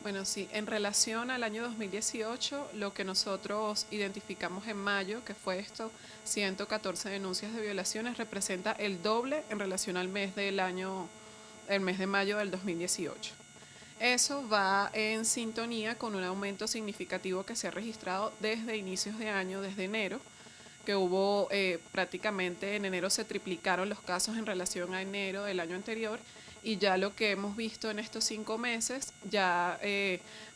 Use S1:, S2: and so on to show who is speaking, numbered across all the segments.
S1: Bueno, sí, en relación al año 2018, lo que nosotros identificamos en mayo, que fue esto, 114 denuncias de violaciones, representa el doble en relación al mes del año, el mes de mayo del 2018. Eso va en sintonía con un aumento significativo que se ha registrado desde inicios de año, desde enero, que hubo prácticamente en enero se triplicaron los casos en relación a enero del año anterior y ya lo que hemos visto en estos 5 meses ya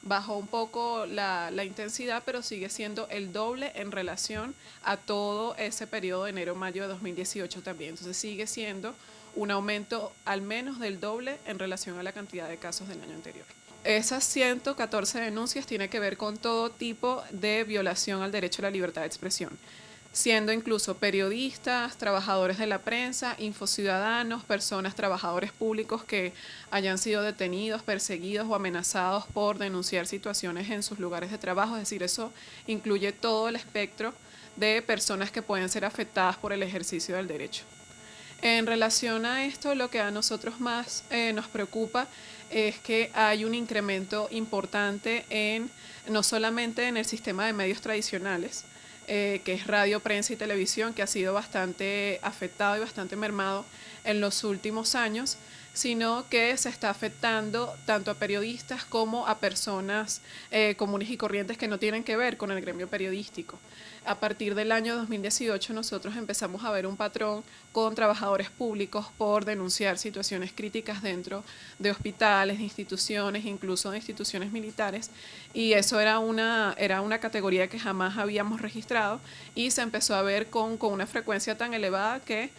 S1: bajó un poco la intensidad, pero sigue siendo el doble en relación a todo ese periodo de enero-mayo de 2018 también. Entonces sigue siendo un aumento al menos del doble en relación a la cantidad de casos del año anterior. Esas 114 denuncias tienen que ver con todo tipo de violación al derecho a la libertad de expresión, siendo incluso periodistas, trabajadores de la prensa, infociudadanos, personas, trabajadores públicos que hayan sido detenidos, perseguidos o amenazados por denunciar situaciones en sus lugares de trabajo. Es decir, eso incluye todo el espectro de personas que pueden ser afectadas por el ejercicio del derecho. En relación a esto, lo que a nosotros más nos preocupa es que hay un incremento importante en no solamente en el sistema de medios tradicionales, que es radio, prensa y televisión, que ha sido bastante afectado y bastante mermado en los últimos años, sino que se está afectando tanto a periodistas como a personas comunes y corrientes que no tienen que ver con el gremio periodístico. A partir del año 2018 nosotros empezamos a ver un patrón con trabajadores públicos por denunciar situaciones críticas dentro de hospitales, de instituciones, incluso de instituciones militares, y eso era una categoría que jamás habíamos registrado y se empezó a ver con una frecuencia tan elevada que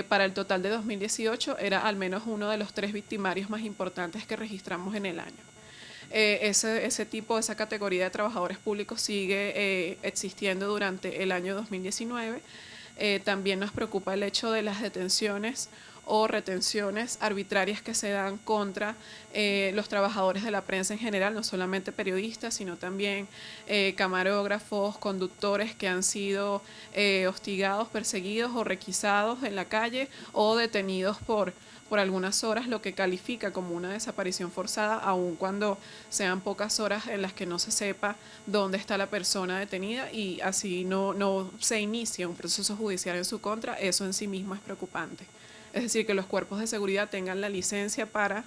S1: para el total de 2018 era al menos uno de los 3 victimarios más importantes que registramos en el año. Esa categoría de trabajadores públicos sigue existiendo durante el año 2019. También nos preocupa el hecho de las detenciones o retenciones arbitrarias que se dan contra los trabajadores de la prensa en general, no solamente periodistas, sino también camarógrafos, conductores que han sido hostigados, perseguidos o requisados en la calle o detenidos por algunas horas, lo que califica como una desaparición forzada, aun cuando sean pocas horas en las que no se sepa dónde está la persona detenida y así no se inicia un proceso judicial en su contra. Eso en sí mismo es preocupante. Es decir, que los cuerpos de seguridad tengan la licencia para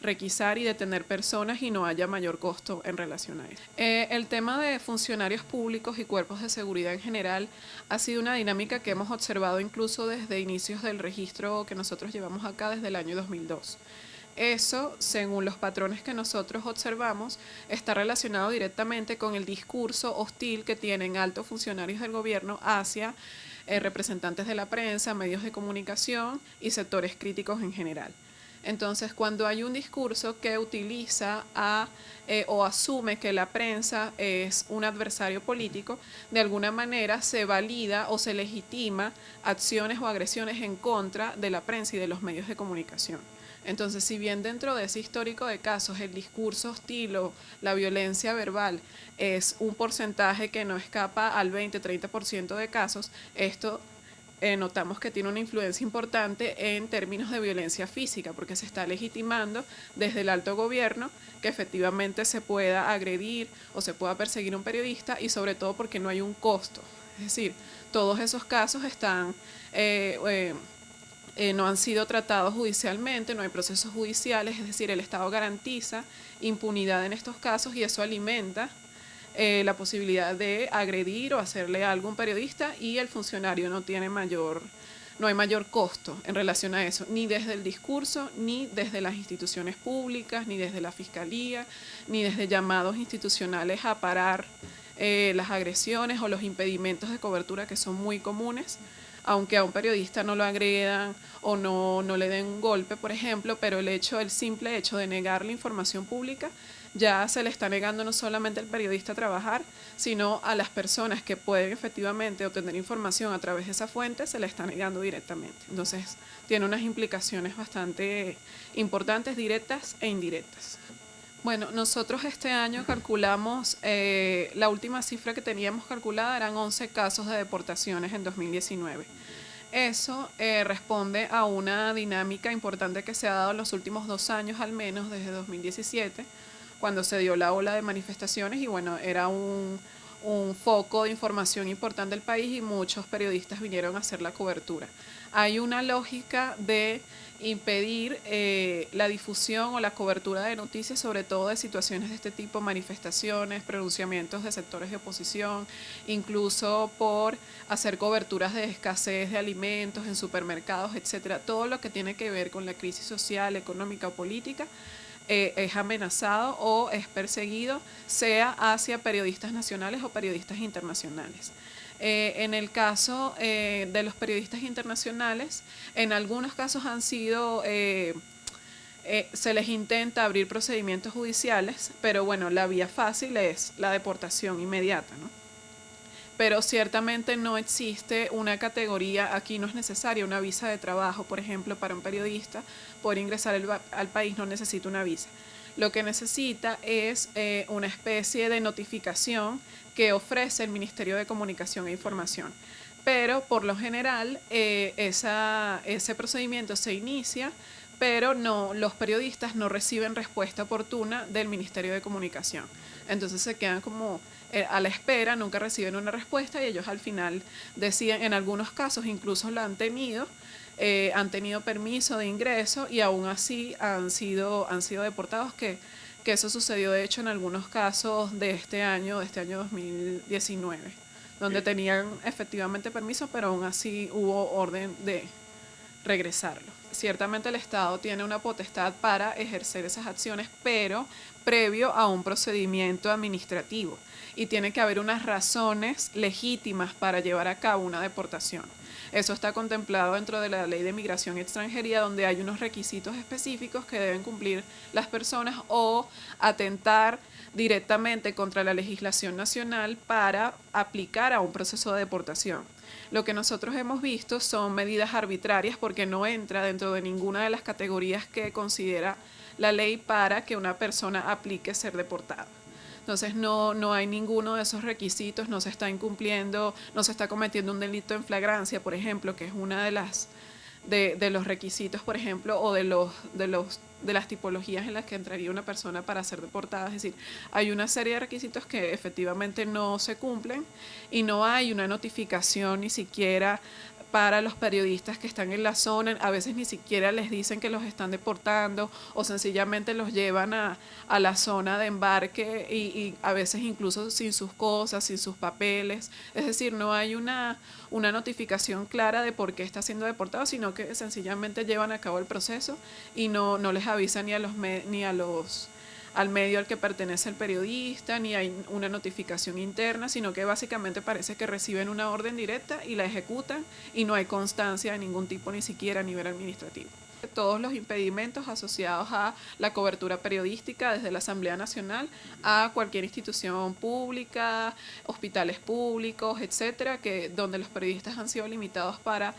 S1: requisar y detener personas y no haya mayor costo en relación a eso. El tema de funcionarios públicos y cuerpos de seguridad en general ha sido una dinámica que hemos observado incluso desde inicios del registro que nosotros llevamos acá desde el año 2002. Eso, según los patrones que nosotros observamos, está relacionado directamente con el discurso hostil que tienen altos funcionarios del gobierno hacia representantes de la prensa, medios de comunicación y sectores críticos en general. Entonces, cuando hay un discurso que utiliza o asume que la prensa es un adversario político, de alguna manera se valida o se legitima acciones o agresiones en contra de la prensa y de los medios de comunicación. Entonces, si bien dentro de ese histórico de casos el discurso hostil o la violencia verbal es un porcentaje que no escapa al 20-30% de casos, esto notamos que tiene una influencia importante en términos de violencia física, porque se está legitimando desde el alto gobierno que efectivamente se pueda agredir o se pueda perseguir a un periodista y sobre todo porque no hay un costo. Es decir, todos esos casos están no han sido tratados judicialmente, no hay procesos judiciales, es decir, el Estado garantiza impunidad en estos casos y eso alimenta la posibilidad de agredir o hacerle algo a un periodista y el funcionario no hay mayor costo en relación a eso, ni desde el discurso, ni desde las instituciones públicas, ni desde la fiscalía, ni desde llamados institucionales a parar las agresiones o los impedimentos de cobertura que son muy comunes, aunque a un periodista no lo agredan o no le den un golpe, por ejemplo, pero el simple hecho de negar la información pública ya se le está negando no solamente al periodista a trabajar, sino a las personas que pueden efectivamente obtener información a través de esa fuente, se le está negando directamente. Entonces, tiene unas implicaciones bastante importantes, directas e indirectas. Bueno, nosotros este año calculamos, la última cifra que teníamos calculada eran 11 casos de deportaciones en 2019. Eso responde a una dinámica importante que se ha dado en los últimos 2 años, al menos desde 2017, cuando se dio la ola de manifestaciones y bueno, era un foco de información importante del país y muchos periodistas vinieron a hacer la cobertura. Hay una lógica de impedir la difusión o la cobertura de noticias, sobre todo de situaciones de este tipo, manifestaciones, pronunciamientos de sectores de oposición, incluso por hacer coberturas de escasez de alimentos en supermercados, etcétera. Todo lo que tiene que ver con la crisis social, económica o política es amenazado o es perseguido, sea hacia periodistas nacionales o periodistas internacionales. En el caso de los periodistas internacionales, en algunos casos han sido, se les intenta abrir procedimientos judiciales, pero bueno, la vía fácil es la deportación inmediata, ¿no? Pero ciertamente no existe una categoría, aquí no es necesaria una visa de trabajo, por ejemplo, para un periodista, por ingresar al país no necesita una visa. Lo que necesita es una especie de notificación que ofrece el Ministerio de Comunicación e Información. Pero por lo general ese procedimiento se inicia, pero no, los periodistas no reciben respuesta oportuna del Ministerio de Comunicación. Entonces se quedan como a la espera, nunca reciben una respuesta y ellos al final deciden, en algunos casos incluso lo han tenido permiso de ingreso y aún así han sido deportados, que eso sucedió de hecho en algunos casos de este año 2019, donde tenían efectivamente permiso, pero aún así hubo orden de regresarlo. Ciertamente el Estado tiene una potestad para ejercer esas acciones, pero previo a un procedimiento administrativo, y tiene que haber unas razones legítimas para llevar a cabo una deportación. Eso está contemplado dentro de la Ley de Migración y Extranjería, donde hay unos requisitos específicos que deben cumplir las personas o atentar directamente contra la legislación nacional para aplicar a un proceso de deportación. Lo que nosotros hemos visto son medidas arbitrarias porque no entra dentro de ninguna de las categorías que considera la ley para que una persona aplique ser deportada. Entonces no hay ninguno de esos requisitos, no se está incumpliendo, no se está cometiendo un delito en flagrancia, por ejemplo, que es una de los requisitos, por ejemplo, o de las tipologías en las que entraría una persona para ser deportada. Es decir, hay una serie de requisitos que efectivamente no se cumplen y no hay una notificación ni siquiera para los periodistas que están en la zona. A veces ni siquiera les dicen que los están deportando o sencillamente los llevan a la zona de embarque y a veces incluso sin sus cosas, sin sus papeles. Es decir, no hay una notificación clara de por qué está siendo deportado, sino que sencillamente llevan a cabo el proceso y no les avisan al medio al que pertenece el periodista, ni hay una notificación interna, sino que básicamente parece que reciben una orden directa y la ejecutan y no hay constancia de ningún tipo, ni siquiera a nivel administrativo. Todos los impedimentos asociados a la cobertura periodística, desde la Asamblea Nacional a cualquier institución pública, hospitales públicos, etcétera, donde los periodistas han sido limitados para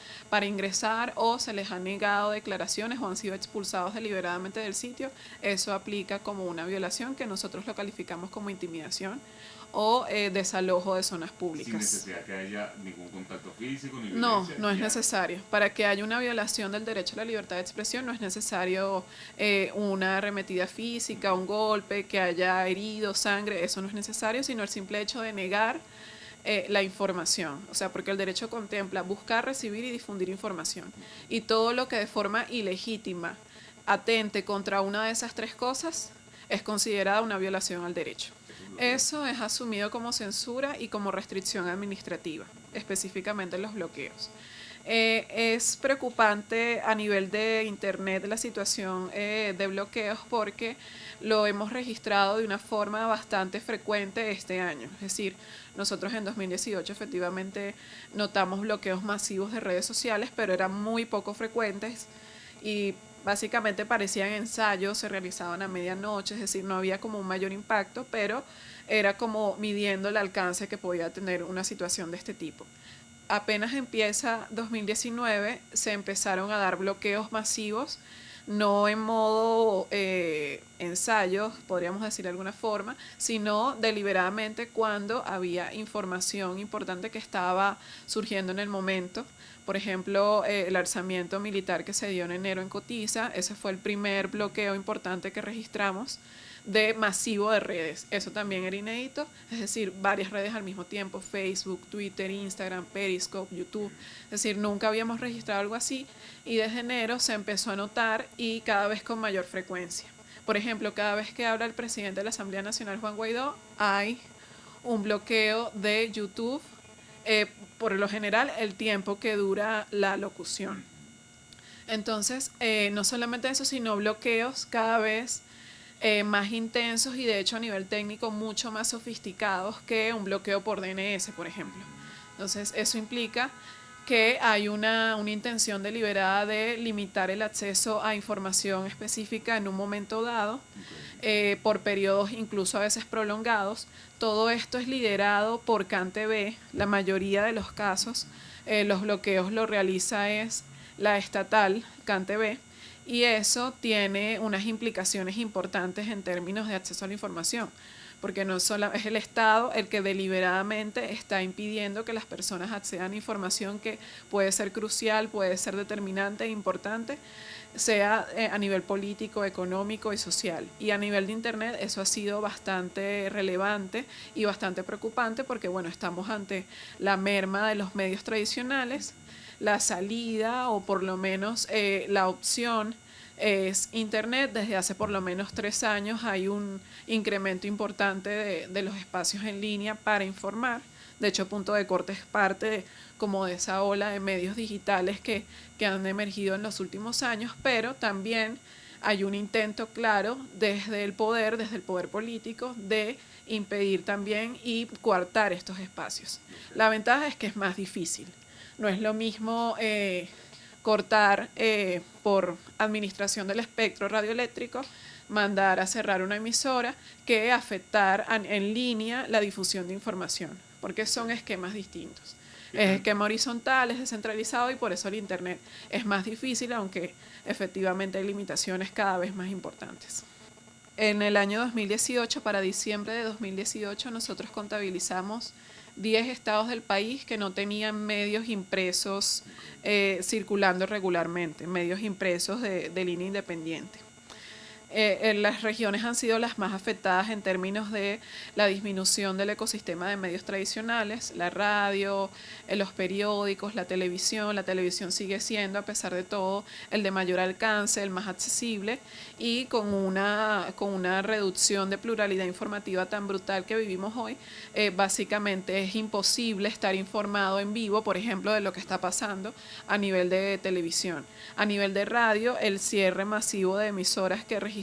S1: ingresar o se les han negado declaraciones o han sido expulsados deliberadamente del sitio, eso aplica como una violación que nosotros lo calificamos como intimidación o desalojo de zonas públicas.
S2: Sin necesidad que haya ningún contacto físico ni violencia.
S1: No es necesario. Para que haya una violación del derecho a la libertad de expresión no es necesario una arremetida física, un golpe, que haya herido, sangre, eso no es necesario, sino el simple hecho de negar la información. O sea, porque el derecho contempla buscar, recibir y difundir información. Y todo lo que de forma ilegítima atente contra una de esas tres cosas es considerada una violación al derecho. Eso es asumido como censura y como restricción administrativa, específicamente los bloqueos. Es preocupante a nivel de Internet la situación de bloqueos porque lo hemos registrado de una forma bastante frecuente este año. Es decir, nosotros en 2018 efectivamente notamos bloqueos masivos de redes sociales, pero eran muy poco frecuentes y básicamente parecían ensayos, se realizaban a medianoche, es decir, no había como un mayor impacto, pero era como midiendo el alcance que podía tener una situación de este tipo. Apenas empieza 2019, se empezaron a dar bloqueos masivos, no en modo ensayos, podríamos decir de alguna forma, sino deliberadamente cuando había información importante que estaba surgiendo en el momento. Por ejemplo, el alzamiento militar que se dio en enero en Cotiza, ese fue el primer bloqueo importante que registramos de masivo de redes. Eso también era inédito, es decir, varias redes al mismo tiempo, Facebook, Twitter, Instagram, Periscope, YouTube. Es decir, nunca habíamos registrado algo así y desde enero se empezó a notar y cada vez con mayor frecuencia. Por ejemplo, cada vez que habla el presidente de la Asamblea Nacional, Juan Guaidó, hay un bloqueo de YouTube, por lo general el tiempo que dura la locución. Entonces, no solamente eso, sino bloqueos cada vez más intensos y de hecho a nivel técnico mucho más sofisticados que un bloqueo por DNS, por ejemplo. Entonces, eso implica que hay una intención deliberada de limitar el acceso a información específica en un momento dado, por periodos incluso a veces prolongados. Todo esto es liderado por CanTV. La mayoría de los casos, los bloqueos lo realiza es la estatal CanTV, y eso tiene unas implicaciones importantes en términos de acceso a la información, porque no solo es el Estado el que deliberadamente está impidiendo que las personas accedan a información que puede ser crucial, puede ser determinante e importante, sea a nivel político, económico y social. Y a nivel de Internet eso ha sido bastante relevante y bastante preocupante porque, bueno, estamos ante la merma de los medios tradicionales, la salida o por lo menos la opción es Internet. Desde hace por lo menos 3 años hay un incremento importante de los espacios en línea para informar. De hecho, Punto de Corte es parte como de esa ola de medios digitales que han emergido en los últimos años, pero también hay un intento claro desde el poder político, de impedir también y coartar estos espacios. La ventaja es que es más difícil. No es lo mismo cortar por administración del espectro radioeléctrico, mandar a cerrar una emisora, que afectar en línea la difusión de información, porque son esquemas distintos. Es esquema horizontal, es descentralizado y por eso el Internet es más difícil, aunque efectivamente hay limitaciones cada vez más importantes. En el año 2018, para diciembre de 2018, nosotros contabilizamos 10 estados del país que no tenían medios impresos circulando regularmente, medios impresos de línea independiente. Las regiones han sido las más afectadas en términos de la disminución del ecosistema de medios tradicionales, la radio, los periódicos, la televisión. La televisión sigue siendo, a pesar de todo, el de mayor alcance, el más accesible, y con una reducción de pluralidad informativa tan brutal que vivimos hoy, básicamente es imposible estar informado en vivo, por ejemplo, de lo que está pasando a nivel de televisión. A nivel de radio, el cierre masivo de emisoras que registramos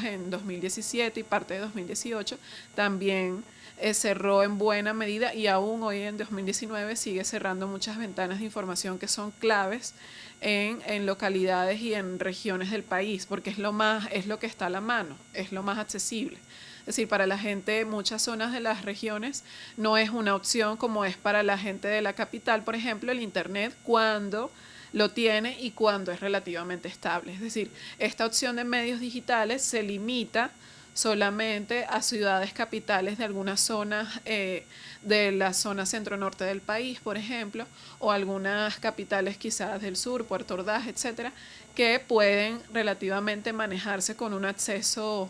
S1: en 2017 y parte de 2018 también cerró en buena medida, y aún hoy en 2019 sigue cerrando muchas ventanas de información que son claves en localidades y en regiones del país, porque es lo que está a la mano, es lo más accesible. Es decir, para la gente, muchas zonas de las regiones no es una opción como es para la gente de la capital, por ejemplo, el Internet, cuando lo tiene y cuando es relativamente estable. Es decir, esta opción de medios digitales se limita solamente a ciudades capitales de algunas zonas, de la zona centro-norte del país, por ejemplo, o algunas capitales quizás del sur, Puerto Ordaz, etcétera, que pueden relativamente manejarse con un acceso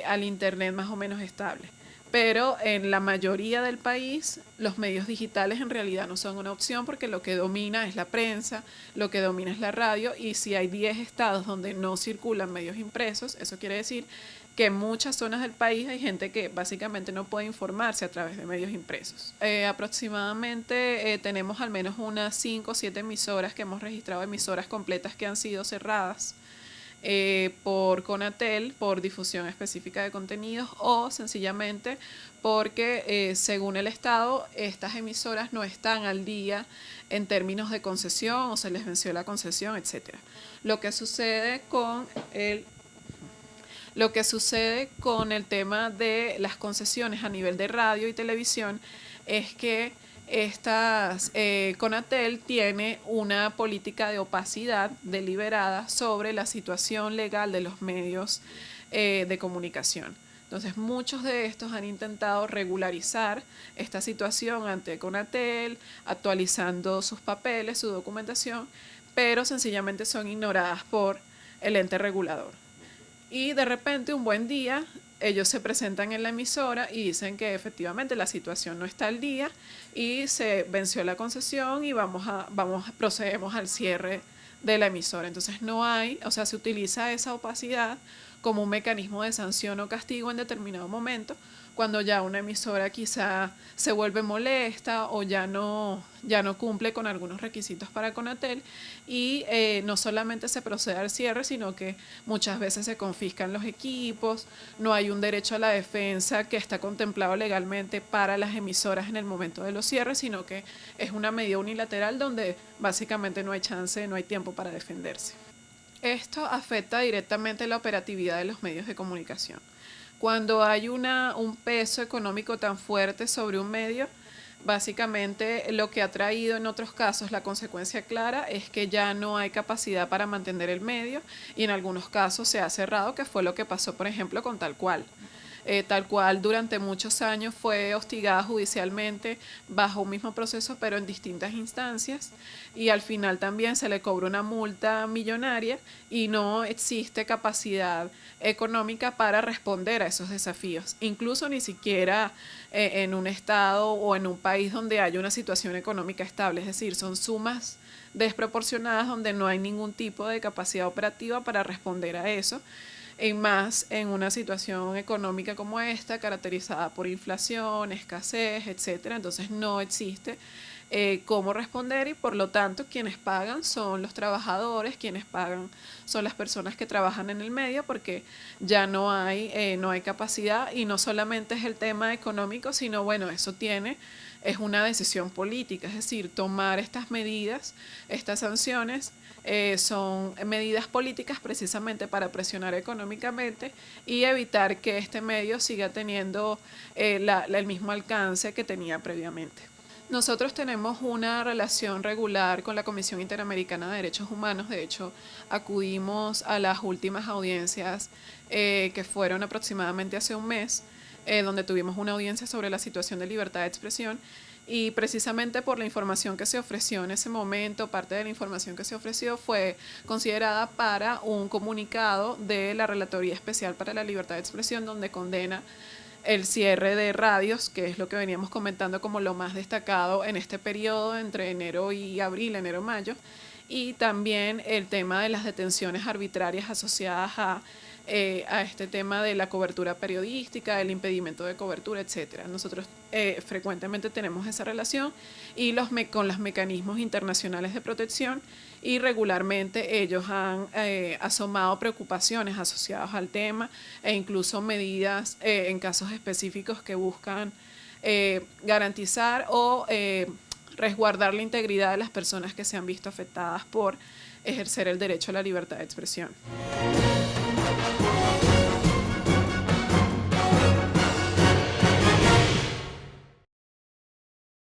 S1: al Internet más o menos estable. Pero en la mayoría del país los medios digitales en realidad no son una opción, porque lo que domina es la prensa, lo que domina es la radio, y si hay 10 estados donde no circulan medios impresos, eso quiere decir que en muchas zonas del país hay gente que básicamente no puede informarse a través de medios impresos. Aproximadamente tenemos al menos unas 5 o 7 emisoras que hemos registrado, emisoras completas que han sido cerradas por Conatel, por difusión específica de contenidos, o sencillamente porque según el Estado estas emisoras no están al día en términos de concesión o se les venció la concesión, etc. Lo que sucede con el tema de las concesiones a nivel de radio y televisión es que Conatel tiene una política de opacidad deliberada sobre la situación legal de los medios de comunicación. Entonces, muchos de estos han intentado regularizar esta situación ante Conatel, actualizando sus papeles, su documentación, pero sencillamente son ignoradas por el ente regulador. y de repente un buen día ellos se presentan en la emisora y dicen que efectivamente la situación no está al día y se venció la concesión y procedemos al cierre de la emisora. Entonces no hay, o sea, se utiliza esa opacidad como un mecanismo de sanción o castigo en determinado momento, cuando ya una emisora quizá se vuelve molesta o ya no cumple con algunos requisitos para Conatel, y no solamente se procede al cierre, sino que muchas veces se confiscan los equipos, no hay un derecho a la defensa que está contemplado legalmente para las emisoras en el momento de los cierres, sino que es una medida unilateral donde básicamente no hay chance, no hay tiempo para defenderse. Esto afecta directamente la operatividad de los medios de comunicación. Cuando hay un peso económico tan fuerte sobre un medio, básicamente lo que ha traído en otros casos la consecuencia clara es que ya no hay capacidad para mantener el medio y en algunos casos se ha cerrado, que fue lo que pasó, por ejemplo, con Tal Cual. Tal Cual durante muchos años fue hostigada judicialmente bajo un mismo proceso, pero en distintas instancias, y al final también se le cobró una multa millonaria y no existe capacidad económica para responder a esos desafíos, incluso ni siquiera en un estado o en un país donde haya una situación económica estable, es decir, son sumas desproporcionadas donde no hay ningún tipo de capacidad operativa para responder a eso, y más en una situación económica como esta, caracterizada por inflación, escasez, etcétera. Entonces no existe cómo responder y por lo tanto quienes pagan son los trabajadores, quienes pagan son las personas que trabajan en el medio, porque ya no hay capacidad, y no solamente es el tema económico, sino bueno, es una decisión política, es decir, tomar estas medidas, estas sanciones, son medidas políticas precisamente para presionar económicamente y evitar que este medio siga teniendo el mismo alcance que tenía previamente. Nosotros tenemos una relación regular con la Comisión Interamericana de Derechos Humanos. De hecho, acudimos a las últimas audiencias que fueron aproximadamente hace un mes, donde tuvimos una audiencia sobre la situación de libertad de expresión, y precisamente por la información que se ofreció en ese momento, parte de la información que se ofreció fue considerada para un comunicado de la Relatoría Especial para la Libertad de Expresión, donde condena el cierre de radios, que es lo que veníamos comentando como lo más destacado en este periodo entre enero y abril, enero-mayo, y también el tema de las detenciones arbitrarias asociadas a este tema de la cobertura periodística, el impedimento de cobertura, etcétera. Nosotros frecuentemente tenemos esa relación y con los mecanismos internacionales de protección, y regularmente ellos han asomado preocupaciones asociadas al tema e incluso medidas en casos específicos que buscan garantizar o resguardar la integridad de las personas que se han visto afectadas por ejercer el derecho a la libertad de expresión.